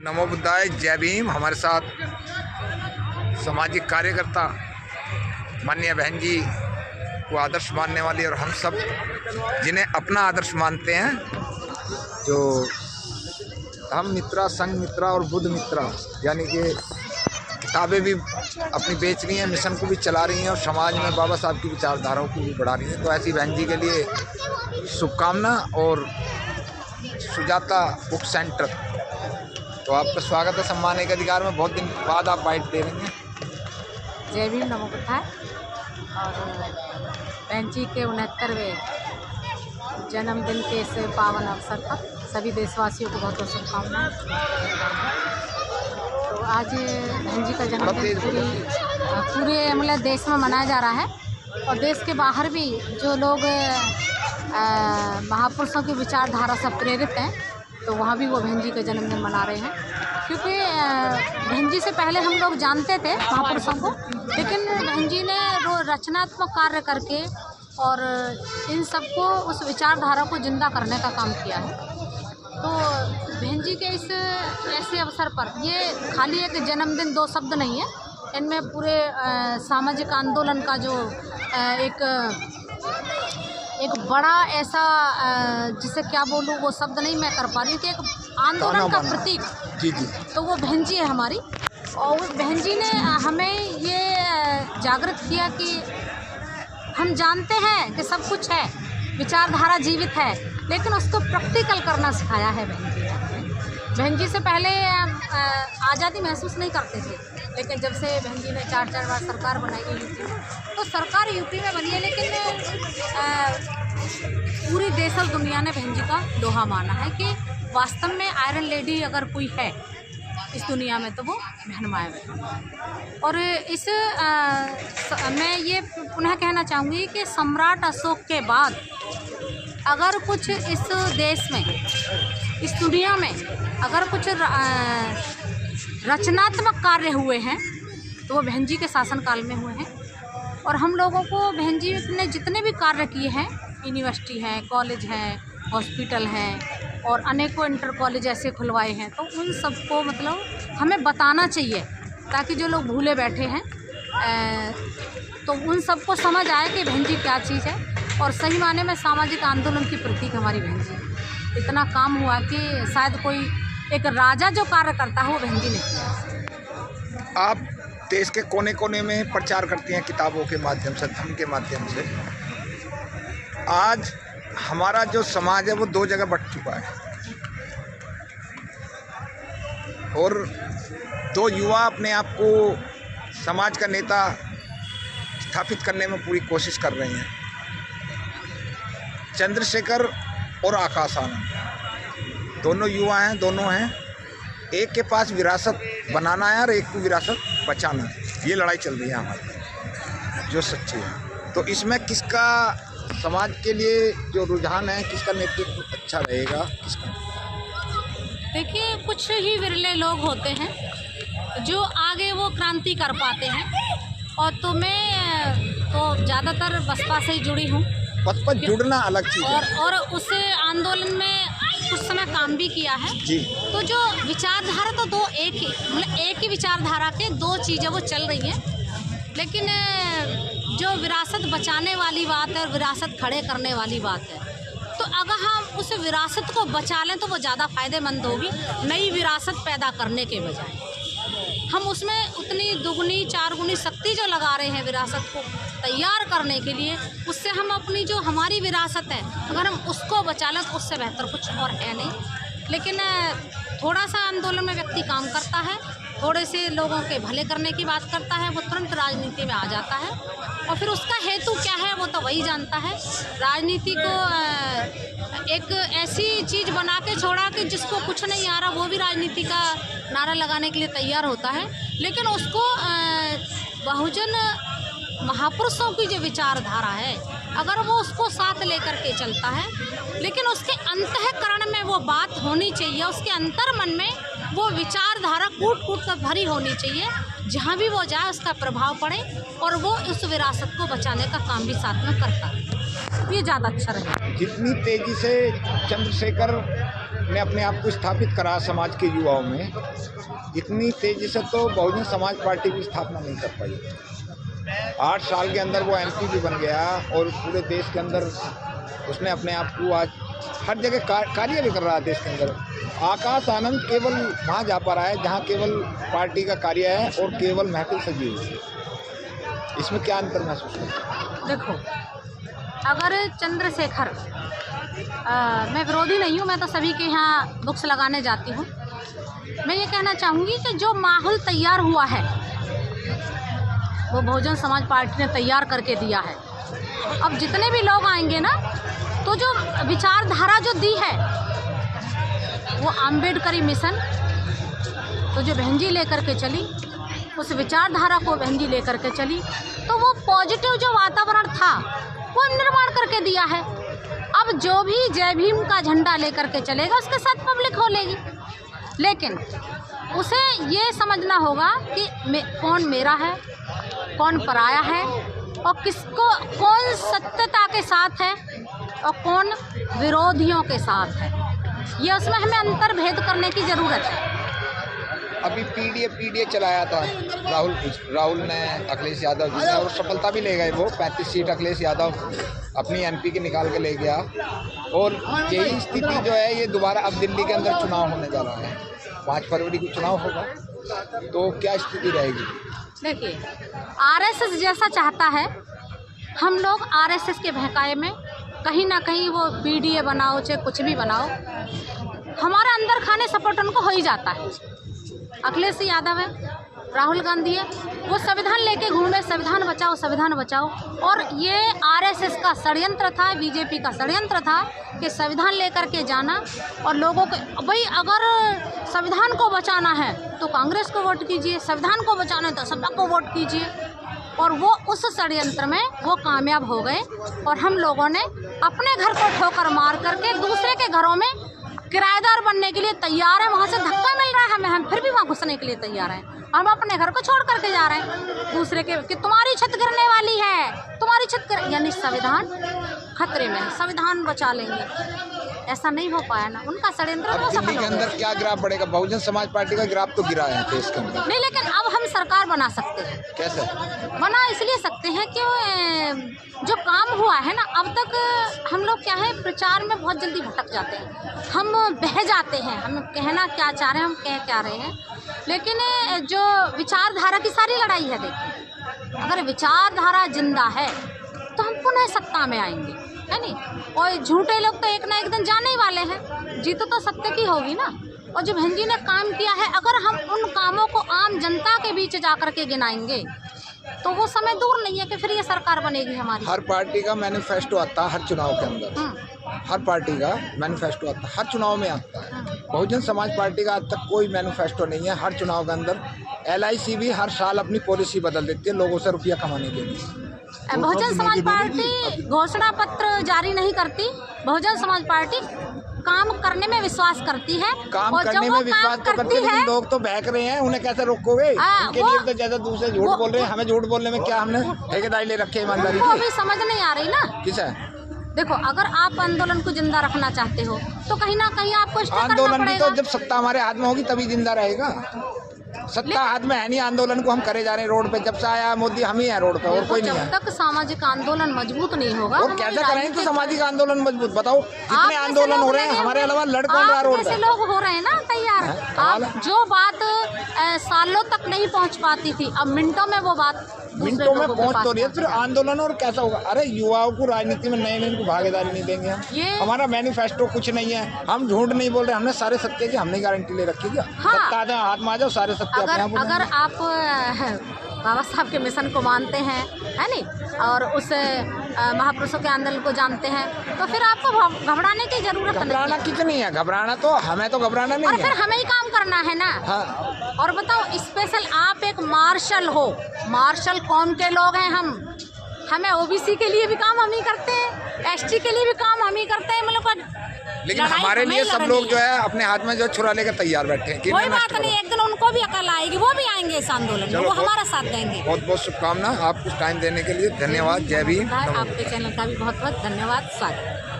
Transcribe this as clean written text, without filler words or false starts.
नमो बुद्धाय, जय भीम। हमारे साथ सामाजिक कार्यकर्ता माननीय बहन जी को आदर्श मानने वाली और हम सब जिन्हें अपना आदर्श मानते हैं, जो हम मित्रा, संघ मित्रा और बुद्ध मित्रा, यानी कि किताबें भी अपनी बेच रही हैं, मिशन को भी चला रही हैं और समाज में बाबा साहब की विचारधाराओं को भी बढ़ा रही हैं। तो ऐसी बहन जी के लिए शुभकामना। और सुजाता बुक सेंटर, तो आपका स्वागत है सम्मान एक अधिकार में। बहुत दिन बाद आप बाइट दे रही हैं। जय भीम, नमो बुद्धाय। और बहन जी के 69वें जन्मदिन के इस पावन अवसर पर सभी देशवासियों को बहुत बहुत शुभकामनाएं। तो आज बहन जी का जन्मदिन पूरे मतलब देश में मनाया जा रहा है, और देश के बाहर भी जो लोग महापुरुषों की विचारधारा से प्रेरित हैं, तो वहाँ भी वो बहन जी का जन्मदिन मना रहे हैं। क्योंकि बहन जी से पहले हम लोग जानते थे महापुरुषों को, लेकिन बहन जी ने रचनात्मक कार्य करके और इन सबको उस विचारधारा को जिंदा करने का काम किया है। तो बहन जी के इस ऐसे अवसर पर ये खाली एक जन्मदिन दो शब्द नहीं है, इनमें पूरे सामाजिक आंदोलन का जो एक बड़ा ऐसा जिसे क्या बोलूँ वो शब्द नहीं मैं कर पा रही हूँ, कि एक आंदोलन का प्रतीक जी, तो वो बहन जी है हमारी। और उस बहन जी ने हमें ये जागृत किया कि हम जानते हैं कि सब कुछ है, विचारधारा जीवित है, लेकिन उसको प्रैक्टिकल करना सिखाया है बहन जी ने। बहन जी से पहले आज़ादी महसूस नहीं करते थे, लेकिन जब से बहन जी ने 4 बार सरकार बनाई है यूपी में, तो सरकार यूपी में बनी है, लेकिन पूरी देश और दुनिया ने बहन जी का दोहा माना है कि वास्तव में आयरन लेडी अगर कोई है इस दुनिया में तो वो बहन मायावती। और इस मैं ये पुनः कहना चाहूँगी कि सम्राट अशोक के बाद अगर कुछ इस देश में, इस दुनिया में अगर कुछ रचनात्मक कार्य हुए हैं तो वो बहन जी के शासनकाल में हुए हैं। और हम लोगों को बहन जी ने जितने भी कार्य किए हैं, यूनिवर्सिटी है, कॉलेज है, हॉस्पिटल हैं और अनेकों इंटर कॉलेज ऐसे खुलवाए हैं, तो उन सबको मतलब हमें बताना चाहिए, ताकि जो लोग भूले बैठे हैं तो उन सबको समझ आए कि बहन जी क्या चीज़ है। और सही माने में सामाजिक आंदोलन की प्रतीक हमारी बहन जी। इतना काम हुआ कि शायद कोई एक राजा जो कार्य करता है वो बहन जी ने किया। आप देश के कोने कोने में प्रचार करती हैं किताबों के माध्यम से, धर्म के माध्यम से। आज हमारा जो समाज है वो दो जगह बंट चुका है, और दो युवा अपने आप को समाज का नेता स्थापित करने में पूरी कोशिश कर रहे हैं। चंद्रशेखर और आकाश आनंद दोनों युवा हैं, दोनों हैं। एक के पास विरासत बनाना है और एक को विरासत बचाना है। ये लड़ाई चल रही है हमारी, जो सच्ची है। तो इसमें किसका समाज के लिए जो रुझान है, किसका नेतृत्व अच्छा रहेगा, किसका? देखिए, कुछ ही विरले लोग होते हैं जो आगे वो क्रांति कर पाते हैं, और तो मैं तो ज़्यादातर बसपा से ही जुड़ी हूँ। पद पर जुड़ना अलग चीज़ है, और उस आंदोलन में कुछ समय काम भी किया है जी। तो जो विचारधारा तो दो एक ही, मतलब एक ही विचारधारा के दो चीज़ें वो चल रही हैं, लेकिन जो विरासत बचाने वाली बात है और विरासत खड़े करने वाली बात है, तो अगर हम उस विरासत को बचा लें तो वो ज़्यादा फ़ायदेमंद होगी, नई विरासत पैदा करने के बजाय। हम उसमें उतनी दुगनी चारगुनी शक्ति जो लगा रहे हैं विरासत को तैयार करने के लिए, उससे हम अपनी जो हमारी विरासत है अगर हम उसको बचा लें तो उससे बेहतर कुछ और है नहीं। लेकिन थोड़ा सा आंदोलन में व्यक्ति काम करता है, थोड़े से लोगों के भले करने की बात करता है, वो तुरंत राजनीति में आ जाता है, और फिर उसका हेतु क्या है वो तो वही जानता है। राजनीति को एक ऐसी चीज़ बना के छोड़ा कि जिसको कुछ नहीं आ रहा वो भी राजनीति का नारा लगाने के लिए तैयार होता है, लेकिन उसको बहुजन महापुरुषों की जो विचारधारा है अगर वो उसको साथ लेकर के चलता है, लेकिन उसके अंतःकरण में वो बात होनी चाहिए, उसके अंतर्मन में वो विचारधारा कूट कूट कर भरी होनी चाहिए, जहाँ भी वो जाए उसका प्रभाव पड़े और वो उस विरासत को बचाने का काम भी साथ में करता है। ये ज़्यादा अच्छा रहेगा। जितनी तेज़ी से चंद्रशेखर ने अपने आप को स्थापित करा समाज के युवाओं में, इतनी तेज़ी से तो बहुजन समाज पार्टी की स्थापना नहीं कर पाई। 8 साल के अंदर वो MP भी बन गया और पूरे देश के अंदर उसने अपने आप को आज हर जगह कार्य भी कर रहा है देश के अंदर। आकाश आनंद केवल वहाँ जा पा रहा है जहाँ केवल पार्टी का कार्य है और केवल महफिल सजी हुई है। इसमें क्या अंतर महसूस करते? देखो, अगर चंद्रशेखर, मैं विरोधी नहीं हूँ, मैं तो सभी के यहाँ बुक्स लगाने जाती हूँ। मैं ये कहना चाहूँगी कि जो माहौल तैयार हुआ है वो बहुजन समाज पार्टी ने तैयार करके दिया है। अब जितने भी लोग आएंगे ना, तो जो विचारधारा जो दी है वो अम्बेडकरी मिशन, तो जो बहन जी लेकर के चली, उस विचारधारा को बहन जी लेकर के चली, तो वो पॉजिटिव जो वातावरण था वो निर्माण करके दिया है। अब जो भी जय भीम का झंडा लेकर के चलेगा उसके साथ पब्लिक हो लेगी, लेकिन उसे ये समझना होगा कि कौन मेरा है, कौन पराया है, और किसको, कौन सत्यता के साथ है और कौन विरोधियों के साथ है। ये उसमें हमें अंतर भेद करने की ज़रूरत है। अभी पीडीए चलाया था राहुल ने, अखिलेश यादव जी ने, और सफलता भी ले गए। वो 35 सीट अखिलेश यादव अपनी MP की निकाल के ले गया। और यही स्थिति जो है ये दोबारा अब दिल्ली के अंदर चुनाव होने जा रहा है। 5 फरवरी को चुनाव होगा, तो क्या स्थिति रहेगी? देखिए, RSS जैसा चाहता है, हम लोग RSS के बहकाए में कहीं ना कहीं वो पीडीए बनाओ चाहे कुछ भी बनाओ, हमारा अंदर खाने सपोर्ट उनको हो ही जाता है। अखिलेश यादव है, राहुल गांधी है, वो संविधान लेके घूमे, संविधान बचाओ। और ये RSS का षड्यंत्र था, बीजेपी का षड्यंत्र था कि संविधान लेकर के जाना और लोगों को, भाई अगर संविधान को बचाना है तो कांग्रेस को वोट कीजिए, संविधान को बचाना है तो सपा को वोट कीजिए। और वो उस षड्यंत्र में वो कामयाब हो गए और हम लोगों ने अपने घर को ठोकर मार करके दूसरे के घरों में किराएदार बनने के लिए तैयार है। वहाँ से धक्का मिल रहा है हमें, हम फिर भी वहाँ घुसने के लिए तैयार हैं। हम अपने घर को छोड़ करके जा रहे हैं दूसरे के, कि तुम्हारी छत गिरने वाली है, तुम्हारी छत गिर, यानी संविधान खतरे में है, संविधान बचा लेंगे। ऐसा नहीं हो पाया ना, उनका षड्यंत्र तो सफल हो गया। दिल्ली के अंदर क्या ग्राफ बढ़ेगा? बहुजन समाज पार्टी का ग्राफ तो गिरा है देश के अंदर। नहीं, लेकिन अब हम सरकार बना सकते हैं। कैसे बना इसलिए सकते हैं कि जो काम हुआ है ना, अब तक हम लोग क्या है, प्रचार में बहुत जल्दी भटक जाते हैं, हम बह जाते हैं, हम कहना क्या चाह रहे हैं, हम कह क्या रहे हैं। लेकिन जो विचारधारा की सारी लड़ाई है, देखिए अगर विचारधारा जिंदा है तो हम पुनः सत्ता में आएंगे, है नहीं। और झूठे लोग तो एक ना एक दिन जाने ही वाले हैं, जीत तो सत्य की होगी ना। और जो बहन जी ने काम किया है, अगर हम उन कामों को आम जनता के बीच जा कर के गिनाएंगे तो वो समय दूर नहीं है कि फिर ये सरकार बनेगी हमारी। हर पार्टी का मैनिफेस्टो आता है हर चुनाव के अंदर, हर पार्टी का मैनिफेस्टो आता है, हर चुनाव में आता है। बहुजन समाज पार्टी का आज तक कोई मैनिफेस्टो नहीं है। हर चुनाव के अंदर LIC भी हर साल अपनी पॉलिसी बदल देती है लोगों से रुपया कमाने के लिए। बहुजन समाज पार्टी घोषणा पत्र जारी नहीं करती, बहुजन समाज पार्टी काम करने में विश्वास करती है। काम और करने में विश्वास तो करती है, लेकिन लोग तो बहक रहे हैं, उन्हें कैसे रोकोगे? उनके लिए तो ज्यादा दूसरे झूठ बोल रहे हैं। हमें झूठ बोलने में क्या, हमने ठेकेदारी ले रखी है ईमानदारी की? अभी समझ नहीं आ रही ना। किस है? देखो, अगर आप आंदोलन को जिंदा रखना चाहते हो तो कहीं ना कहीं आपको आंदोलन भी तो जब सत्ता हमारे हाथ में होगी तभी जिंदा रहेगा। सत्ता हाथ में है नहीं, आंदोलन को हम करे जा रहे हैं रोड पे। जब से आया मोदी हम ही हैं रोड पे, और कोई नहीं है। जब तक सामाजिक आंदोलन मजबूत नहीं होगा, और कैसे करेंगे तो सामाजिक आंदोलन मजबूत? बताओ, जितने आंदोलन हो रहे हैं हमारे अलावा लड़ कौन रहा रोड पे? लोग हो रहे हैं ना तैयार। आप जो बात सालों तक नहीं पहुंच पाती थी, अब मिनटों में वो बात मिनटों में पहुंच तो रही है। फिर आंदोलन और कैसा होगा? अरे युवाओं को राजनीति में नए को भागीदारी नहीं देंगे हम। हमारा मैनिफेस्टो कुछ नहीं है, हम झूठ नहीं बोल रहे, हमने सारे सत्य की हमने गारंटी ले रखी है। सत्ता हाथ में आ जाओ, सारे सत्य अपने आप। अगर आप बाबा साहब के मिशन को मानते हैं, है नहीं, और उस महापुरुषों के आंदोलन को जानते हैं, तो फिर आपको घबराने की जरूरत नहीं। घबराना कितनी है? घबराना तो हमें तो घबराना नहीं है, और फिर हमें ही काम करना है ना। हाँ। और बताओ, स्पेशल आप एक मार्शल हो, मार्शल कौम के लोग हैं हम, हमें OBC के लिए भी काम हम ही करते हैं, ST के लिए भी काम हम ही करते हैं। मतलब लेकिन हमारे लिए सब लोग जो है अपने हाथ में जो छुरा लेकर तैयार बैठे हैं। कोई बात नहीं, एक दिन उनको भी अकल आएगी, वो भी आएंगे इस आंदोलन में, वो हमारा साथ देंगे। बहुत बहुत शुभकामना। आप कुछ टाइम देने के लिए धन्यवाद। जय भीम। आपके चैनल का भी बहुत बहुत धन्यवाद, स्वागत।